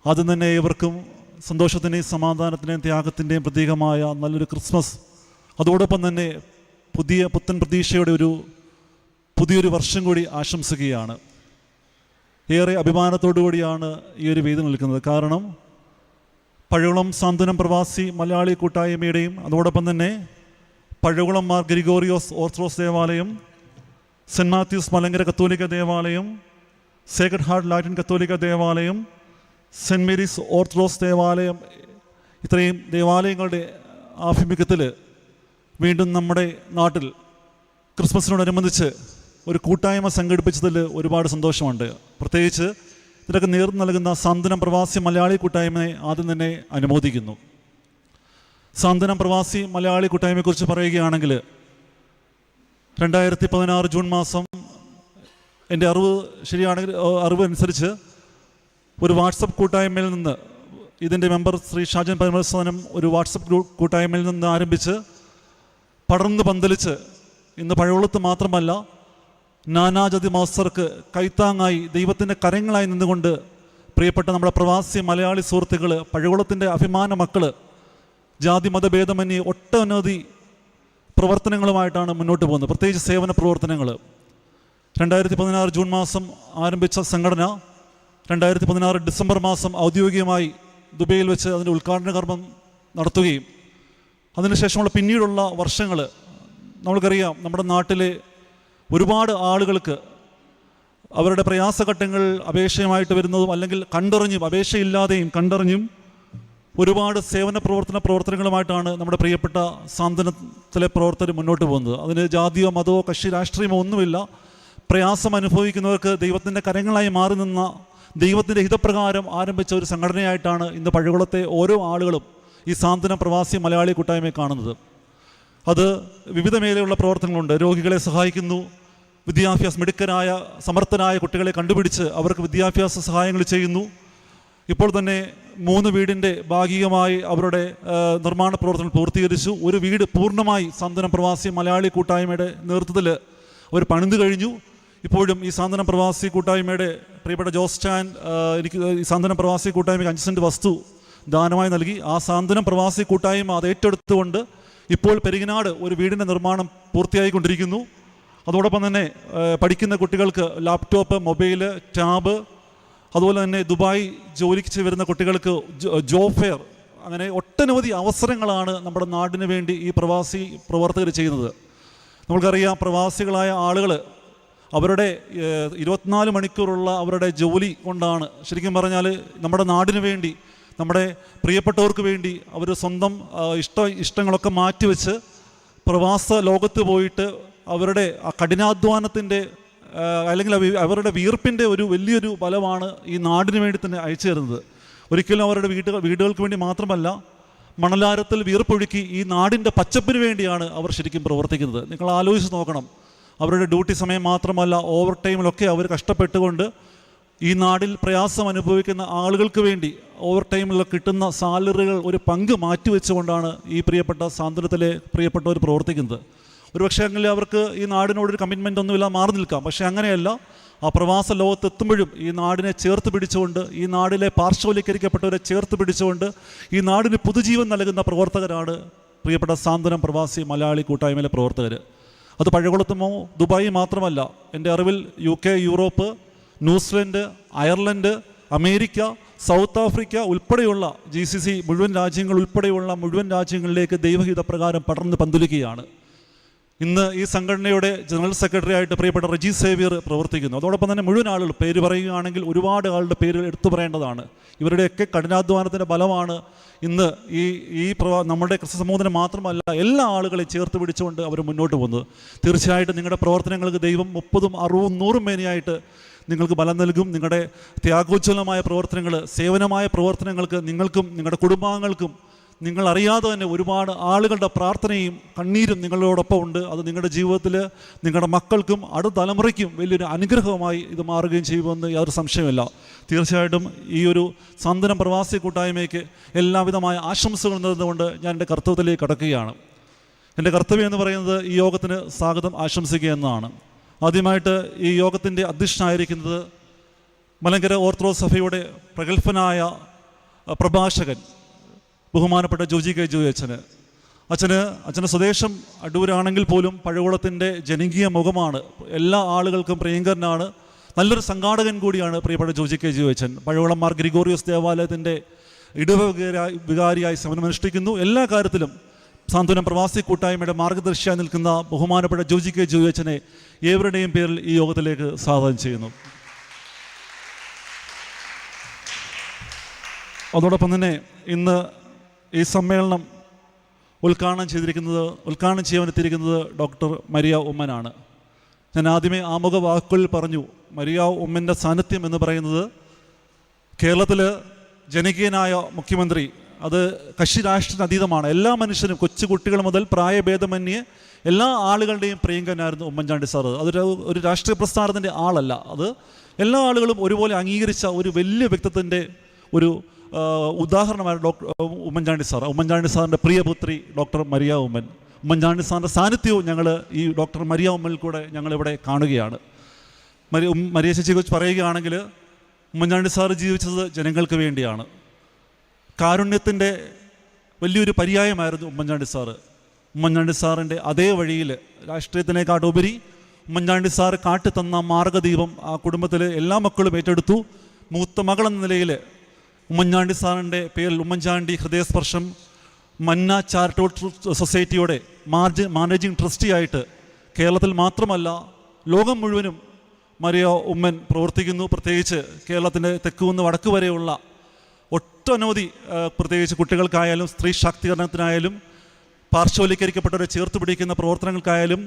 ആദ്യം തന്നെ ഏവർക്കും സന്തോഷത്തിൻ്റെയും സമാധാനത്തിൻ്റെയും ത്യാഗത്തിൻ്റെയും പ്രതീകമായ നല്ലൊരു ക്രിസ്മസ്, അതോടൊപ്പം തന്നെ പുത്തൻ പ്രതീക്ഷയുടെ പുതിയൊരു വർഷം കൂടി ആശംസിക്കുകയാണ്. ഏറെ അഭിമാനത്തോടു കൂടിയാണ് ഈ ഒരു വേദി നിൽക്കുന്നത്. കാരണം പഴകുളം സാന്ത്വനം പ്രവാസി മലയാളി കൂട്ടായ്മയുടെയും അതോടൊപ്പം തന്നെ പഴകുളം മാർ ഗ്രിഗോറിയോസ് ഓർത്തഡോക്സ് ദേവാലയം, സെൻറ്റ് മാത്യൂസ് മലങ്കര കത്തോലിക്ക ദേവാലയം, സേക്രഡ് ഹാർട്ട് ലാറ്റിൻ കത്തോലിക്ക ദേവാലയം, സെൻറ്റ് മേരീസ് ഓർത്തഡോക്സ് ദേവാലയം, ഇത്രയും ദേവാലയങ്ങളുടെ ആഭിമുഖ്യത്തിൽ വീണ്ടും നമ്മുടെ നാട്ടിൽ ക്രിസ്മസിനോടനുബന്ധിച്ച് ഒരു കൂട്ടായ്മ സംഘടിപ്പിച്ചതിൽ ഒരുപാട് സന്തോഷമുണ്ട്. പ്രത്യേകിച്ച് ഇതിനൊക്കെ നേതൃത്വം നൽകുന്ന സാന്ത്വനം പ്രവാസി മലയാളി കൂട്ടായ്മയെ ആദ്യം തന്നെ അനുമോദിക്കുന്നു. സാന്ത്വനം പ്രവാസി മലയാളി കൂട്ടായ്മയെക്കുറിച്ച് പറയുകയാണെങ്കിൽ 2016 ജൂൺ മാസം, എൻ്റെ അറിവ് അനുസരിച്ച് ഒരു വാട്സപ്പ് കൂട്ടായ്മയിൽ നിന്ന്, ഇതിൻ്റെ മെമ്പർ ശ്രീ ഷാജൻ പരമസ്ഥാനം ഒരു വാട്സപ്പ് കൂട്ടായ്മയിൽ നിന്ന് ആരംഭിച്ച് പടർന്ന് പന്തലിച്ച് ഇന്ന് പഴകുളത്ത് മാത്രമല്ല നാനാജാതി മതസ്ഥർക്ക് കൈത്താങ്ങായി ദൈവത്തിൻ്റെ കരങ്ങളായി നിന്നുകൊണ്ട് പ്രിയപ്പെട്ട നമ്മുടെ പ്രവാസി മലയാളി സുഹൃത്തുക്കൾ, പഴകുളത്തിൻ്റെ അഭിമാന മക്കൾ, ജാതി മതഭേദമന്യേ ഒട്ടനവധി പ്രവർത്തനങ്ങളുമായിട്ടാണ് മുന്നോട്ട് പോകുന്നത്. പ്രത്യേകിച്ച് സേവന പ്രവർത്തനങ്ങൾ. 2016 ജൂൺ മാസം ആരംഭിച്ച സംഘടന 2016 ഡിസംബർ മാസം ഔദ്യോഗികമായി ദുബൈയിൽ വെച്ച് അതിൻ്റെ ഉദ്ഘാടന കർമ്മം നടത്തുകയും അതിനുശേഷമുള്ള പിന്നീടുള്ള വർഷങ്ങൾ നമ്മൾക്കറിയാം, നമ്മുടെ നാട്ടിലെ ഒരുപാട് ആളുകൾക്ക് അവരുടെ പ്രയാസഘട്ടങ്ങൾ അപേക്ഷയുമായിട്ട് വരുന്നതും അല്ലെങ്കിൽ കണ്ടറിഞ്ഞും അപേക്ഷയില്ലാതെയും കണ്ടറിഞ്ഞും ഒരുപാട് സേവന പ്രവർത്തനങ്ങളുമായിട്ടാണ് നമ്മുടെ പ്രിയപ്പെട്ട സാന്ത്വനത്തിലെ പ്രവർത്തകർ മുന്നോട്ട് പോകുന്നത്. അതിന് ജാതിയോ മതമോ കക്ഷി രാഷ്ട്രീയമോ ഒന്നുമില്ല. പ്രയാസം അനുഭവിക്കുന്നവർക്ക് ദൈവത്തിൻ്റെ കരങ്ങളായി മാറി നിന്ന ദൈവത്തിൻ്റെ ഹിതപ്രകാരം ആരംഭിച്ച ഒരു സംഘടനയായിട്ടാണ് ഇന്ന് പഴകുളത്തെ ഓരോ ആളുകളും ഈ സാന്ത്വനം പ്രവാസി മലയാളി കൂട്ടായ്മയെ കാണുന്നത്. അത് വിവിധ മേഖലയുള്ള പ്രവർത്തനങ്ങളുണ്ട്. രോഗികളെ സഹായിക്കുന്നു, മിടുക്കരായ സമർത്ഥരായ കുട്ടികളെ കണ്ടുപിടിച്ച് അവർക്ക് വിദ്യാഭ്യാസ സഹായങ്ങൾ ചെയ്യുന്നു. ഇപ്പോൾ തന്നെ 3 വീടിൻ്റെ ഭാഗികമായി അവരുടെ നിർമ്മാണ പ്രവർത്തനങ്ങൾ പൂർത്തീകരിച്ചു. ഒരു വീട് പൂർണ്ണമായി സാന്ത്വനം പ്രവാസി മലയാളി കൂട്ടായ്മയുടെ നേതൃത്വത്തിൽ അവർ പണിതു കഴിഞ്ഞു. ഇപ്പോഴും ഈ സാന്ത്വനം പ്രവാസി കൂട്ടായ്മയുടെ പ്രിയപ്പെട്ട ജോസ് ചാൻ എനിക്ക് ഈ സാന്ത്വനം പ്രവാസി കൂട്ടായ്മയ്ക്ക് 5 സെൻറ്റ് വസ്തു ദാനമായി നൽകി. ആ സാന്ത്വനം പ്രവാസി കൂട്ടായ്മ അത് ഏറ്റെടുത്തുകൊണ്ട് ഇപ്പോൾ പെരിങ്ങനാട് ഒരു വീടിൻ്റെ നിർമ്മാണം പൂർത്തിയായിക്കൊണ്ടിരിക്കുന്നു. അതോടൊപ്പം തന്നെ പഠിക്കുന്ന കുട്ടികൾക്ക് ലാപ്ടോപ്പ്, മൊബൈൽ, ടാബ്, അതുപോലെ തന്നെ ദുബായ് ജോലിക്ക് വരുന്ന കുട്ടികൾക്ക് ജോബ് ഫെയർ, അങ്ങനെ ഒട്ടനവധി അവസരങ്ങളാണ് നമ്മുടെ നാടിന് വേണ്ടി ഈ പ്രവാസി പ്രവർത്തകർ ചെയ്യുന്നത്. നമ്മൾക്കറിയാം, പ്രവാസികളായ ആളുകൾ അവരുടെ 24 മണിക്കൂറുള്ള അവരുടെ ജോലി കൊണ്ടാണ് ശരിക്കും പറഞ്ഞാൽ നമ്മുടെ നാടിന് വേണ്ടി, നമ്മുടെ പ്രിയപ്പെട്ടവർക്ക് വേണ്ടി അവർ സ്വന്തം ഇഷ്ടങ്ങളൊക്കെ മാറ്റിവെച്ച് പ്രവാസ ലോകത്ത് പോയിട്ട് അവരുടെ ആ കഠിനാധ്വാനത്തിൻ്റെ അല്ലെങ്കിൽ അവരുടെ വിയർപ്പിൻ്റെ ഒരു വലിയൊരു ഫലമാണ് ഈ നാടിന് വേണ്ടി തന്നെ അയച്ചു തരുന്നത്. ഒരിക്കലും അവരുടെ വീടുകൾക്ക് വേണ്ടി മാത്രമല്ല, മണലാരത്തിൽ വിയർപ്പൊഴുക്കി ഈ നാടിൻ്റെ പച്ചപ്പിന് വേണ്ടിയാണ് അവർ ശരിക്കും പ്രവർത്തിക്കുന്നത്. നിങ്ങൾ ആലോചിച്ച് നോക്കണം. അവരുടെ ഡ്യൂട്ടി സമയം മാത്രമല്ല, ഓവർ ടൈമിലൊക്കെ അവർ കഷ്ടപ്പെട്ടുകൊണ്ട് ഈ നാടിൽ പ്രയാസം അനുഭവിക്കുന്ന ആളുകൾക്ക് വേണ്ടി ഓവർ ടൈമിൽ കിട്ടുന്ന സാലറികൾ ഒരു പങ്ക് മാറ്റിവെച്ചുകൊണ്ടാണ് ഈ പ്രിയപ്പെട്ട സാന്ത്വനത്തിലെ പ്രിയപ്പെട്ടവർ പ്രവർത്തിക്കുന്നത്. ഒരുപക്ഷെ അങ്ങനെ അവർക്ക് ഈ നാടിനോടൊരു കമ്മിറ്റ്മെൻ്റ് ഒന്നുമില്ല, മാറി നിൽക്കാം. പക്ഷേ അങ്ങനെയല്ല. ആ പ്രവാസ ലോകത്തെത്തുമ്പോഴും ഈ നാടിനെ ചേർത്ത് പിടിച്ചുകൊണ്ട്, ഈ നാടിലെ പാർശ്വവൽക്കരിക്കപ്പെട്ടവരെ ചേർത്ത് പിടിച്ചുകൊണ്ട് ഈ നാടിന് പുതുജീവൻ നൽകുന്ന പ്രവർത്തകരാണ് പ്രിയപ്പെട്ട സാന്ത്വനം പ്രവാസി മലയാളി കൂട്ടായ്മയിലെ പ്രവർത്തകർ. അത് പഴകുളത്തുമോ ദുബായി മാത്രമല്ല, എൻ്റെ അറിവിൽ UK, Europe, New Zealand, Ireland, America, south Africa ഉൾപ്പെടെയുള്ള GCC മുഴുവൻ രാജ്യങ്ങൾ ഉൾപ്പെടെയുള്ള മുഴുവൻ രാജ്യങ്ങളിലേക്ക് ദൈവഹിതപ്രകാരം പടർന്ന് പന്തലിക്കുകയാണ്. ഇന്ന് ഈ സംഘടനയുടെ ജനറൽ സെക്രട്ടറി ആയിട്ട് പ്രിയപ്പെട്ട റെജി സേവിയർ പ്രവർത്തിക്കുന്നു. അതോടൊപ്പം തന്നെ മുഴുവൻ ആളുകൾ, പേര് പറയുകയാണെങ്കിൽ ഒരുപാട് ആളുടെ പേര് എടുത്തു പറയേണ്ടതാണ്. ഇവരുടെയൊക്കെ കഠിനാധ്വാനത്തിൻ്റെ ഫലമാണ് ഇന്ന് നമ്മുടെ ക്രിസ്തു സമൂഹത്തിന് മാത്രമല്ല എല്ലാ ആളുകളെയും ചേർത്ത് പിടിച്ചുകൊണ്ട് അവർ മുന്നോട്ട് പോകുന്നത്. തീർച്ചയായിട്ടും നിങ്ങളുടെ പ്രവർത്തനങ്ങൾക്ക് ദൈവം 30, 60, 100 മേനിയായിട്ട് നിങ്ങൾക്ക് ബലം നൽകും. നിങ്ങളുടെ ത്യാഗോജ്വലമായ പ്രവർത്തനങ്ങൾ, സേവനമായ പ്രവർത്തനങ്ങൾക്ക് നിങ്ങൾക്കും നിങ്ങളുടെ കുടുംബാംഗങ്ങൾക്കും നിങ്ങൾ അറിയാതെ തന്നെ ഒരുപാട് ആളുകളുടെ പ്രാർത്ഥനയും കണ്ണീരും നിങ്ങളോടൊപ്പം ഉണ്ട്. അത് നിങ്ങളുടെ ജീവിതത്തിൽ നിങ്ങളുടെ മക്കൾക്കും അടുത്ത തലമുറയ്ക്കും വലിയൊരു അനുഗ്രഹമായി ഇത് മാറുകയും ചെയ്യുമെന്ന് യാതൊരു സംശയമില്ല. തീർച്ചയായിട്ടും ഈ ഒരു സാന്ത്വനം പ്രവാസി കൂട്ടായ്മയ്ക്ക് എല്ലാവിധമായ ആശംസകൾ നേർന്നുകൊണ്ട് ഞാൻ എൻ്റെ കർത്തവ്യത്തിലേക്ക് കടക്കുകയാണ്. എൻ്റെ കർത്തവ്യം എന്ന് പറയുന്നത് ഈ യോഗത്തിന് സ്വാഗതം ആശംസിക്കുക എന്നതാണ്. ആദ്യമായിട്ട് ഈ യോഗത്തിൻ്റെ അധ്യക്ഷനായിരിക്കുന്നത് മലങ്കര ഓർത്തഡോക്സ് സഭയുടെ പ്രഗത്ഭനായ പ്രഭാഷകൻ ബഹുമാനപ്പെട്ട ജോജി കെ ജോയി അച്ഛന് സ്വദേശം അടൂരാണെങ്കിൽ പോലും പഴകുളത്തിൻ്റെ ജനകീയ മുഖമാണ്. എല്ലാ ആളുകൾക്കും പ്രിയങ്കരനാണ്. നല്ലൊരു സംഘാടകൻ കൂടിയാണ് പ്രിയപ്പെട്ട ജോജി കെ ജോയി അച്ഛൻ. പഴകുളം മാർ ഗ്രിഗോറിയോസ് ദേവാലയത്തിൻ്റെ വികാരിയായി സേവനമനുഷ്ഠിക്കുന്നു. എല്ലാ കാര്യത്തിലും സാന്ത്വനം പ്രവാസി കൂട്ടായ്മയുടെ മാർഗദർശിയായി നിൽക്കുന്ന ബഹുമാനപ്പെട്ട ജോജി കെ ജോയി അച്ഛനെ ഏവരുടെയും പേരിൽ ഈ യോഗത്തിലേക്ക് സ്വാഗതം ചെയ്യുന്നു. അതോടൊപ്പം തന്നെ ഇന്ന് ഈ സമ്മേളനം ഉദ്ഘാടനം ചെയ്യാനെത്തിയിരിക്കുന്നത് ഡോക്ടർ മരിയ ഉമ്മനാണ്. ഞാൻ ആദ്യമേ ആമുഖ വാക്കുകളിൽ പറഞ്ഞു, മരിയ ഉമ്മൻ്റെ സാന്നിധ്യം എന്ന് പറയുന്നത് കേരളത്തിൽ ജനകീയനായ മുഖ്യമന്ത്രി, അത് കക്ഷി രാഷ്ട്രീയ അതീതമാണ്. എല്ലാ മനുഷ്യരും, കൊച്ചു കുട്ടികൾ മുതൽ പ്രായഭേദമന്യേ എല്ലാ ആളുകളുടെയും പ്രിയങ്കരനായിരുന്നു ഉമ്മൻചാണ്ടി സാറ്. ഒരു രാഷ്ട്രീയ പ്രസ്ഥാനത്തിൻ്റെ ആളല്ല, അത് എല്ലാ ആളുകളും ഒരുപോലെ അംഗീകരിച്ച ഒരു വലിയ വ്യക്തിത്വത്തിൻ്റെ ഒരു ഉദാഹരണമാണ് ഉമ്മൻചാണ്ടി സാറിൻ്റെ പ്രിയപുത്രി ഡോക്ടർ മരിയ ഉമ്മൻചാണ്ടി സാറിൻ്റെ സാന്നിധ്യവും ഞങ്ങൾ ഈ ഡോക്ടർ മരിയ ഉമ്മനിൽ കൂടെ ഞങ്ങളിവിടെ കാണുകയാണ്. മരിയ ചേച്ചിയെക്കുറിച്ച് പറയുകയാണെങ്കിൽ ഉമ്മൻചാണ്ടി സാറ് ജീവിച്ചത് ജനങ്ങൾക്ക് വേണ്ടിയാണ്. കാരുണ്യത്തിൻ്റെ വലിയൊരു പര്യായമായിരുന്നു ഉമ്മൻചാണ്ടി സാറിൻ്റെ അതേ വഴിയിൽ രാഷ്ട്രീയത്തിനേക്കാട്ടുപരി ഉമ്മൻചാണ്ടി സാറ് കാട്ടിത്തന്ന മാർഗദീപം ആ കുടുംബത്തിലെ എല്ലാ മക്കളും ഏറ്റെടുത്തു. മൂത്ത മകളെന്ന നിലയിൽ ഉമ്മൻചാണ്ടി സാറിൻ്റെ പേരിൽ ഉമ്മൻചാണ്ടി ഹൃദയസ്പർശം മന്ന ചാരിറ്റബിൾ സൊസൈറ്റിയുടെ മാനേജിങ് ട്രസ്റ്റിയായിട്ട് കേരളത്തിൽ മാത്രമല്ല ലോകം മുഴുവനും മരിയ ഉമ്മൻ പ്രവർത്തിക്കുന്നു. പ്രത്യേകിച്ച് കേരളത്തിൻ്റെ തെക്കുനിന്ന് വടക്ക് വരെയുള്ള ഒട്ടനവധി പ്രത്യേകിച്ച് കുട്ടികൾക്കായാലും സ്ത്രീ ശാക്തീകരണത്തിനായാലും പാർശ്വവൽക്കരിക്കപ്പെട്ടവരെ ചേർത്ത് പിടിക്കുന്ന പ്രവർത്തനങ്ങൾക്കായാലും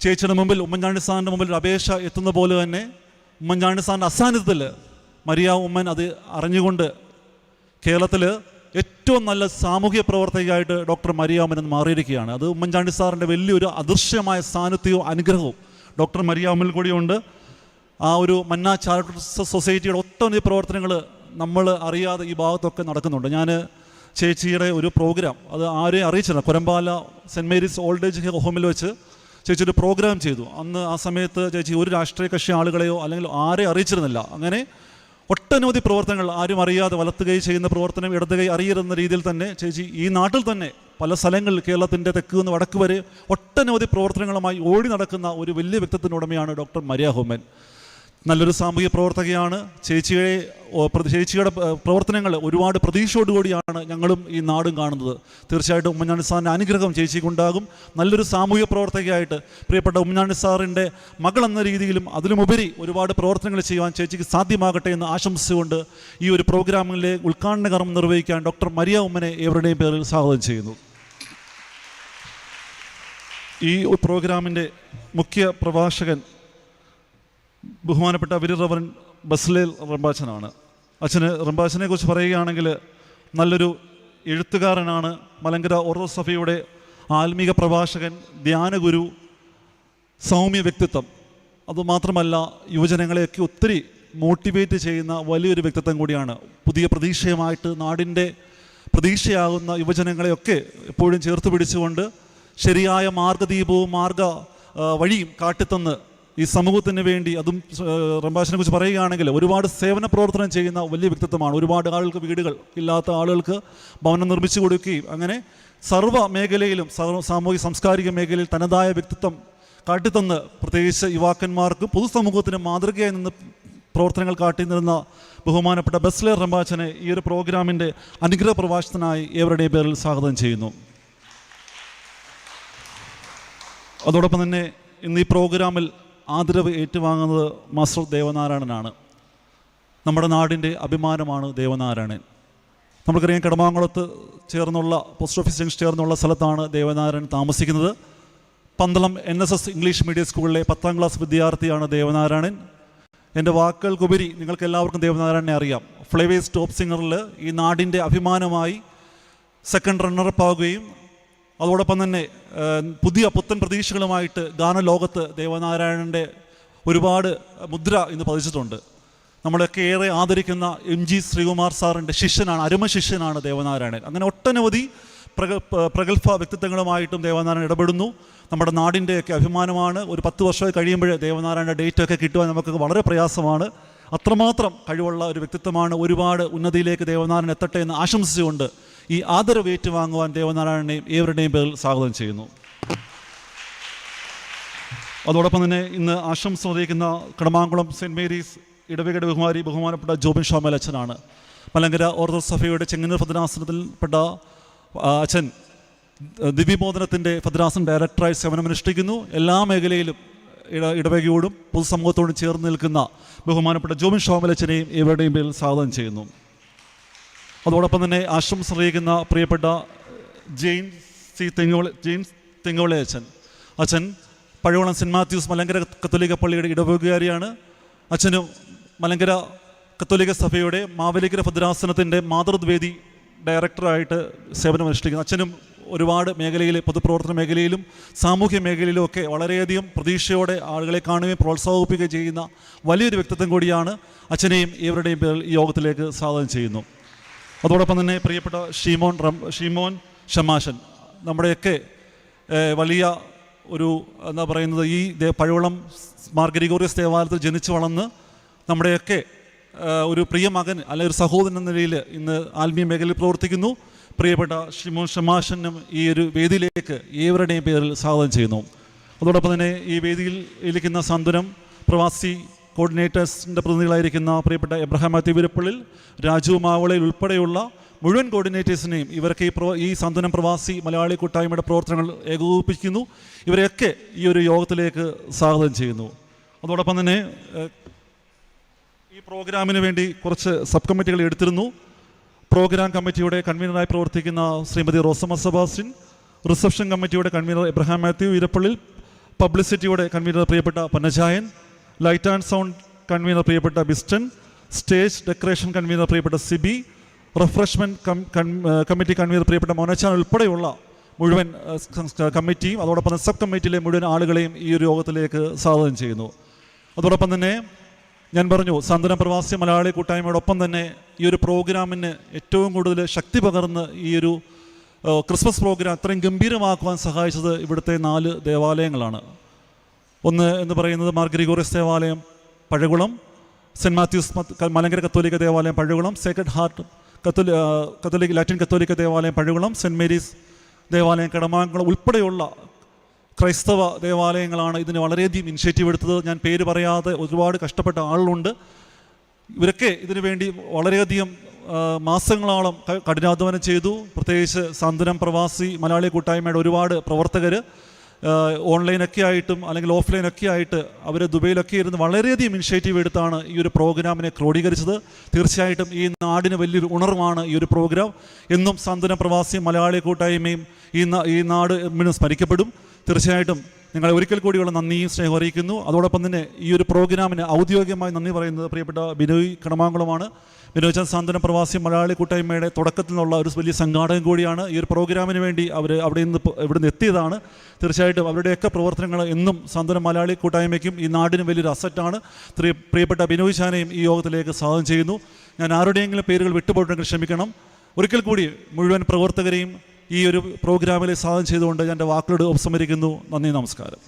ചേച്ചിയുടെ മുമ്പിൽ ഉമ്മൻചാണ്ടി സാറിൻ്റെ മുമ്പിൽ ഒരു അപേക്ഷ എത്തുന്ന പോലെ തന്നെ ഉമ്മൻചാണ്ടി സാറിൻ്റെ അസാന്നിധ്യത്തിൽ മരിയ ഉമ്മൻ അത് അറിഞ്ഞുകൊണ്ട് കേരളത്തിൽ ഏറ്റവും നല്ല സാമൂഹ്യ പ്രവർത്തകയായിട്ട് ഡോക്ടർ മരിയ ഉമ്മൻ എന്ന് മാറിയിരിക്കുകയാണ്. അത് ഉമ്മൻചാണ്ടി സാറിൻ്റെ വലിയൊരു അദൃശ്യമായ സാന്നിധ്യവും അനുഗ്രഹവും ഡോക്ടർ മരിയ ഉമ്മനിൽ കൂടിയുണ്ട്. ആ ഒരു മന്ന ചാരിറ്റബിൾ സൊസൈറ്റിയുടെ ഒട്ടനവധി പ്രവർത്തനങ്ങൾ നമ്മൾ അറിയാതെ ഈ ഭാഗത്തൊക്കെ നടക്കുന്നുണ്ട്. ഞാൻ ചേച്ചിയുടെ ഒരു പ്രോഗ്രാം, അത് ആരെയും അറിയിച്ചില്ല, കൊരമ്പാല സെൻറ്റ് മേരീസ് ഓൾഡ് ഏജ് ഹോമിൽ വെച്ച് ചേച്ചി ഒരു പ്രോഗ്രാം ചെയ്തു. അന്ന് ആ സമയത്ത് ചേച്ചി ഒരു രാഷ്ട്രീയ കക്ഷി ആളുകളെയോ അല്ലെങ്കിൽ ആരെയും അറിയിച്ചിരുന്നില്ല. അങ്ങനെ ഒട്ടനവധി പ്രവർത്തനങ്ങൾ ആരും അറിയാതെ വലത്ത് കൈ ചെയ്യുന്ന പ്രവർത്തനം ഇടത് കൈ അറിയരുന്ന രീതിയിൽ തന്നെ ചേച്ചി ഈ നാട്ടിൽ തന്നെ പല സ്ഥലങ്ങളിൽ കേരളത്തിൻ്റെ തെക്ക് നിന്ന് വടക്ക് വരെ ഒട്ടനവധി പ്രവർത്തനങ്ങളുമായി ഓടി നടക്കുന്ന ഒരു വലിയ വ്യക്തിത്വത്തിൻ്റെ ഉടമയാണ് ഡോക്ടർ മരിയ ഉമ്മൻ. നല്ലൊരു സാമൂഹിക പ്രവർത്തകയാണ്. ചേച്ചിയുടെ പ്രവർത്തനങ്ങൾ ഒരുപാട് പ്രതീക്ഷയോടുകൂടിയാണ് ഞങ്ങളും ഈ നാടും കാണുന്നത്. തീർച്ചയായിട്ടും ഉമ്മൻചാണ്ടി സാറിൻ്റെ അനുഗ്രഹം ചേച്ചിക്കുണ്ടാകും. നല്ലൊരു സാമൂഹിക പ്രവർത്തകയായിട്ട് പ്രിയപ്പെട്ട ഉമ്മൻചാണ്ടി സാറിൻ്റെ മകൾ എന്ന രീതിയിലും അതിലുമുപരി ഒരുപാട് പ്രവർത്തനങ്ങൾ ചെയ്യുവാൻ ചേച്ചിക്ക് സാധ്യമാകട്ടെ എന്ന് ആശംസിച്ചുകൊണ്ട് ഈ ഒരു പ്രോഗ്രാമിലെ ഉദ്ഘാടന കർമ്മം നിർവഹിക്കാൻ ഡോക്ടർ മരിയ ഉമ്മനെ ഏവരുടെയും പേരിൽ സ്വാഗതം ചെയ്യുന്നു. ഈ പ്രോഗ്രാമിൻ്റെ മുഖ്യ പ്രഭാഷകൻ ബഹുമാനപ്പെട്ട റവറൻ ബസ്ലേൽ റംബാച്ചനാണ്. റംബാച്ചനെ കുറിച്ച് പറയുകയാണെങ്കിൽ നല്ലൊരു എഴുത്തുകാരനാണ്, മലങ്കര ഓർത്തഡോക്സ് സഭയുടെ ആത്മീക പ്രഭാഷകൻ, ധ്യാനഗുരു, സൗമ്യ വ്യക്തിത്വം. അതുമാത്രമല്ല യുവജനങ്ങളെയൊക്കെ ഒത്തിരി മോട്ടിവേറ്റ് ചെയ്യുന്ന വലിയൊരു വ്യക്തിത്വം കൂടിയാണ്. പുതിയ പ്രതീക്ഷയുമായിട്ട് നാടിൻ്റെ പ്രതീക്ഷയാകുന്ന യുവജനങ്ങളെയൊക്കെ എപ്പോഴും ചേർത്ത് പിടിച്ചുകൊണ്ട് ശരിയായ മാർഗദീപവും വഴിയും കാട്ടിത്തന്ന് ഈ സമൂഹത്തിന് വേണ്ടി, അതും റംബാച്ചനെ കുറിച്ച് പറയുകയാണെങ്കിൽ ഒരുപാട് സേവന പ്രവർത്തനം ചെയ്യുന്ന വലിയ വ്യക്തിത്വമാണ്. ഒരുപാട് ആളുകൾക്ക് വീടുകൾ ഇല്ലാത്ത ആളുകൾക്ക് ഭവനം നിർമ്മിച്ചു കൊടുക്കുകയും അങ്ങനെ സർവ്വ മേഖലയിലും സാമൂഹിക സാംസ്കാരിക മേഖലയിൽ തനതായ വ്യക്തിത്വം കാട്ടിത്തന്ന് പ്രത്യേകിച്ച് യുവാക്കന്മാർക്ക് പൊതുസമൂഹത്തിന് മാതൃകയായി നിന്ന് പ്രവർത്തനങ്ങൾ കാട്ടിനിരുന്ന ബഹുമാനപ്പെട്ട ബസ്ലേൽ റംബാച്ചനെ ഈ ഒരു പ്രോഗ്രാമിൻ്റെ അനുഗ്രഹ പ്രഭാഷണത്തിനായി ഏവരുടെയും പേരിൽ സ്വാഗതം ചെയ്യുന്നു. അതോടൊപ്പം തന്നെ ഇന്ന് ഈ പ്രോഗ്രാമിൽ ആദരവ് ഏറ്റുവാങ്ങുന്നത് മാസ്റ്റർ ദേവനാരായണനാണ്. നമ്മുടെ നാടിൻ്റെ അഭിമാനമാണ് ദേവനാരായണൻ. നമുക്കറിയാം, കടമാങ്കുളത്ത് ചേർന്നുള്ള പോസ്റ്റ് ഓഫീസ് ജംഗ്ഷൻ ചേർന്നുള്ള സ്ഥലത്താണ് ദേവനാരായണൻ താമസിക്കുന്നത്. പന്തളം NSS ഇംഗ്ലീഷ് മീഡിയം സ്കൂളിലെ 10ാം ക്ലാസ് വിദ്യാർത്ഥിയാണ് ദേവനാരായണൻ. എൻ്റെ വാക്കുകൾക്കുപരി നിങ്ങൾക്ക് എല്ലാവർക്കും ദേവനാരായണനെ അറിയാം. ഫ്ലേവേഴ്സ് ടോപ്പ് സിംഗറിൽ ഈ നാടിൻ്റെ അഭിമാനമായി സെക്കൻഡ് റണ്ണറപ്പ് ആവുകയും അതോടൊപ്പം തന്നെ പുത്തൻ പ്രതീക്ഷകളുമായിട്ട് ഗാനലോകത്ത് ദേവനാരായണൻ്റെ ഒരുപാട് മുദ്ര ഇന്ന് പതിച്ചിട്ടുണ്ട്. നമ്മളൊക്കെ ഏറെ ആദരിക്കുന്ന MG ശ്രീകുമാർ സാറിൻ്റെ ശിഷ്യനാണ്, അരുമ ശിഷ്യനാണ് ദേവനാരായണൻ. അങ്ങനെ ഒട്ടനവധി പ്രഗത്ഭ വ്യക്തിത്വങ്ങളുമായിട്ടും ദേവനാരായണൻ ഇടപെടുന്നു. നമ്മുടെ നാടിൻ്റെയൊക്കെ അഭിമാനമാണ്. ഒരു 10 വർഷമൊക്കെ കഴിയുമ്പോൾ ദേവനാരായണൻ്റെ ഡേറ്റൊക്കെ കിട്ടുവാൻ നമുക്ക് വളരെ പ്രയാസമാണ്. അത്രമാത്രം കഴിവുള്ള ഒരു വ്യക്തിത്വമാണ്. ഒരുപാട് ഉന്നതിയിലേക്ക് ദേവനാരായണൻ എത്തട്ടെ എന്ന് ആശംസിച്ചുകൊണ്ട് ഈ ആദരവ് ഏറ്റുവാങ്ങുവാൻ ദേവനാരായണനെയും ഏവരുടെയും പേരിൽ സ്വാഗതം ചെയ്യുന്നു. അതോടൊപ്പം തന്നെ ഇന്ന് ആശംസ അറിയിക്കുന്ന കടമാങ്കുളം സെൻറ്റ് മേരീസ് ഇടവകയുടെ ബഹുമാനപ്പെട്ട ജോബിൻ ഷോമൽ അച്ഛനാണ്. മലങ്കര ഓർത്തഡോക്സ് സഭയുടെ ചെങ്ങന്നൂർ ഭദ്രാസനത്തിൽപ്പെട്ട അച്ഛൻ ദിവ്യബോധനത്തിൻ്റെ ഭദ്രാസനം ഡയറക്ടറായി സേവനമനുഷ്ഠിക്കുന്നു. എല്ലാ മേഖലയിലും ഇടവകയോടും പൊതുസമൂഹത്തോടും ചേർന്ന് നിൽക്കുന്ന ബഹുമാനപ്പെട്ട ജോബിൻ ഷോമൽ അച്ഛനെയും ഇവരുടെയും പേരിൽ സ്വാഗതം ചെയ്യുന്നു. അതോടൊപ്പം തന്നെ ആശംസ അറിയിക്കുന്ന പ്രിയപ്പെട്ട ജെയിംസ് തെങ്ങോളെ അച്ഛൻ പഴവളം സെൻറ്റ് മാത്യൂസ് മലങ്കര കത്തോലിക്ക പള്ളിയുടെ ഇടവകകാരിയാണ്. അച്ഛനും മലങ്കര കത്തോലിക്ക സഭയുടെ മാവേലിക്കര ഭദ്രാസനത്തിൻ്റെ മാതൃവേദി ഡയറക്ടറായിട്ട് സേവനമനുഷ്ഠിക്കുന്നു. അച്ഛനും ഒരുപാട് മേഖലയിൽ, പൊതുപ്രവർത്തന മേഖലയിലും സാമൂഹ്യ മേഖലയിലും ഒക്കെ വളരെയധികം പ്രതീക്ഷയോടെ ആളുകളെ കാണുകയും പ്രോത്സാഹിപ്പിക്കുകയും ചെയ്യുന്ന വലിയൊരു വ്യക്തിത്വം കൂടിയാണ്. അച്ഛനെയും ഇവരുടെയും പേരിൽ ഈ യോഗത്തിലേക്ക് സ്വാഗതം ചെയ്യുന്നു. അതോടൊപ്പം തന്നെ പ്രിയപ്പെട്ട ഷീമോൻ ഷമാശൻ, നമ്മുടെയൊക്കെ വലിയ ഒരു എന്താ പറയുന്നത്, ഈ പഴവളം മാർ ഗ്രിഗോറിയസ് ദേവാലയത്തിൽ ജനിച്ചു വളർന്ന് നമ്മുടെയൊക്കെ ഒരു പ്രിയ മകൻ അല്ലെങ്കിൽ ഒരു സഹോദരൻ എന്ന നിലയിൽ ഇന്ന് ആത്മീയ മേഖലയിൽ പ്രവർത്തിക്കുന്നു. പ്രിയപ്പെട്ട ഷിമോൻ ഷമാശനും ഈ ഒരു വേദിയിലേക്ക് ഏവരുടെയും പേരിൽ സ്വാഗതം ചെയ്യുന്നു. അതോടൊപ്പം തന്നെ ഈ വേദിയിൽ ഇരിക്കുന്ന സാന്ത്വനം പ്രവാസി കോർഡിനേറ്റേഴ്സിൻ്റെ പ്രതിനിധികളായിരിക്കുന്ന പ്രിയപ്പെട്ട എബ്രഹാം മാത്യു വീരപ്പള്ളിൽ, രാജു മാവളയിൽ ഉൾപ്പെടെയുള്ള മുഴുവൻ കോർഡിനേറ്റേഴ്സിനെയും ഇവർക്ക് ഈ സാന്ത്വനം പ്രവാസി മലയാളി കൂട്ടായ്മയുടെ പ്രവർത്തനങ്ങൾ ഏകോപിപ്പിക്കുന്നു. ഇവരെയൊക്കെ ഈ ഒരു യോഗത്തിലേക്ക് സ്വാഗതം ചെയ്യുന്നു. അതോടൊപ്പം തന്നെ ഈ പ്രോഗ്രാമിന് വേണ്ടി കുറച്ച് സബ് കമ്മിറ്റികൾ എടുത്തിരുന്നു. പ്രോഗ്രാം കമ്മിറ്റിയുടെ കൺവീനറായി പ്രവർത്തിക്കുന്ന ശ്രീമതി റോസമ്മ സെബാസ്റ്റ്യൻ, റിസപ്ഷൻ കമ്മിറ്റിയുടെ കൺവീനർ എബ്രഹാം മാത്യു വീരപ്പള്ളിൽ, പബ്ലിസിറ്റിയുടെ കൺവീനർ പ്രിയപ്പെട്ട പന്നജായൻ, ലൈറ്റ് ആൻഡ് സൗണ്ട് കൺവീനർ പ്രിയപ്പെട്ട ബിസ്റ്റൻ, സ്റ്റേജ് ഡെക്കറേഷൻ കൺവീനർ പ്രിയപ്പെട്ട സിബി, റിഫ്രഷ്മെൻറ്റ് കമ്മിറ്റി കൺവീനർ പ്രിയപ്പെട്ട മോനച്ചാൻ ഉൾപ്പെടെയുള്ള മുഴുവൻ കമ്മിറ്റിയും അതോടൊപ്പം സബ് കമ്മിറ്റിയിലെ മുഴുവൻ ആളുകളെയും ഈ ഒരു യോഗത്തിലേക്ക് സ്വാഗതം ചെയ്യുന്നു. അതോടൊപ്പം തന്നെ ഞാൻ പറഞ്ഞു, സാന്ത്വനം പ്രവാസി മലയാളി കൂട്ടായ്മയോടൊപ്പം തന്നെ ഈ ഒരു പ്രോഗ്രാമിന് ഏറ്റവും കൂടുതൽ ശക്തി പകർന്ന് ഈ ഒരു ക്രിസ്മസ് പ്രോഗ്രാം അത്രയും ഗംഭീരമാക്കുവാൻ സഹായിച്ചത് ഇവിടുത്തെ 4 ദേവാലയങ്ങളാണ്. ഒന്ന് എന്ന് പറയുന്നത് മാർ ഗ്രിഗോറിയസ് ദേവാലയം പഴകുളം, സെൻറ്റ് മാത്യൂസ് മലങ്കര കത്തോലിക്ക ദേവാലയം പഴകുളം, സേക്രഡ് ഹാർട്ട് കത്തോലിക്ക ലാറ്റിൻ കത്തോലിക്ക ദേവാലയം പഴകുളം, സെൻറ്റ് മേരീസ് ദേവാലയം കടമാങ്കുളം ഉൾപ്പെടെയുള്ള ക്രൈസ്തവ ദേവാലയങ്ങളാണ് ഇതിന് വളരെയധികം ഇനിഷ്യേറ്റീവ് എടുത്തത്. ഞാൻ പേര് പറയാതെ ഒരുപാട് കഷ്ടപ്പെട്ട ആളുകളുണ്ട്. ഇവരൊക്കെ ഇതിനു വേണ്ടി വളരെയധികം മാസങ്ങളോളം കഠിനാധ്വാനം ചെയ്തു. പ്രത്യേകിച്ച് സാന്ത്വനം പ്രവാസി മലയാളി കൂട്ടായ്മയുടെ ഒരുപാട് പ്രവർത്തകർ ഓൺലൈനൊക്കെ ആയിട്ടും അല്ലെങ്കിൽ ഓഫ്ലൈനൊക്കെ ആയിട്ട് അവർ ദുബൈയിലൊക്കെ ഇരുന്ന് വളരെയധികം ഇനിഷ്യേറ്റീവ് എടുത്താണ് ഈ ഒരു പ്രോഗ്രാമിനെ ക്രോഡീകരിച്ചത്. തീർച്ചയായിട്ടും ഈ നാടിന് വലിയൊരു ഉണർവാണ് ഈ ഒരു പ്രോഗ്രാം. എന്നും സാന്ത്വനം പ്രവാസി മലയാളി കൂട്ടായ്മയും ഈ നാട് എന്നും സ്മരിക്കപ്പെടും. തീർച്ചയായിട്ടും നിങ്ങളെ ഒരിക്കൽ കൂടിയുള്ള നന്ദിയും സ്നേഹം അറിയിക്കുന്നു. അതോടൊപ്പം തന്നെ ഈ ഒരു പ്രോഗ്രാമിന് ഔദ്യോഗികമായി നന്ദി പറയുന്നത് പ്രിയപ്പെട്ട ബിനോയ് കടമാങ്കുളമാണ്. ബിനോയ് ചന്ദ് സാന്ത്വനം പ്രവാസി മലയാളി കൂട്ടായ്മയുടെ തുടക്കത്തിൽ നിന്നുള്ള ഒരു വലിയ സംഘാടകം കൂടിയാണ്. ഈ ഒരു പ്രോഗ്രാമിന് വേണ്ടി അവർ ഇവിടുന്ന് എത്തിയതാണ്. തീർച്ചയായിട്ടും അവരുടെയൊക്കെ പ്രവർത്തനങ്ങൾ എന്നും സാന്ത്വനം മലയാളി കൂട്ടായ്മയ്ക്കും ഈ നാടിനും വലിയൊരു അസറ്റാണ്. പ്രിയപ്പെട്ട ബിനോയ് ചാനെയും ഈ യോഗത്തിലേക്ക് സ്വാഗതം ചെയ്യുന്നു. ഞാൻ ആരുടെയെങ്കിലും പേരുകൾ വിട്ടുപോയിട്ടുണ്ടെങ്കിൽ ക്ഷമിക്കണം. ഒരിക്കൽ കൂടി മുഴുവൻ പ്രവർത്തകരെയും ഈ ഒരു പ്രോഗ്രാമിൽ സ്വാഗതം ചെയ്തുകൊണ്ട് ഞാൻ എൻ്റെ വാക്കുകളോട് ഉപസംഹരിക്കുന്നു. നന്ദി, നമസ്കാരം.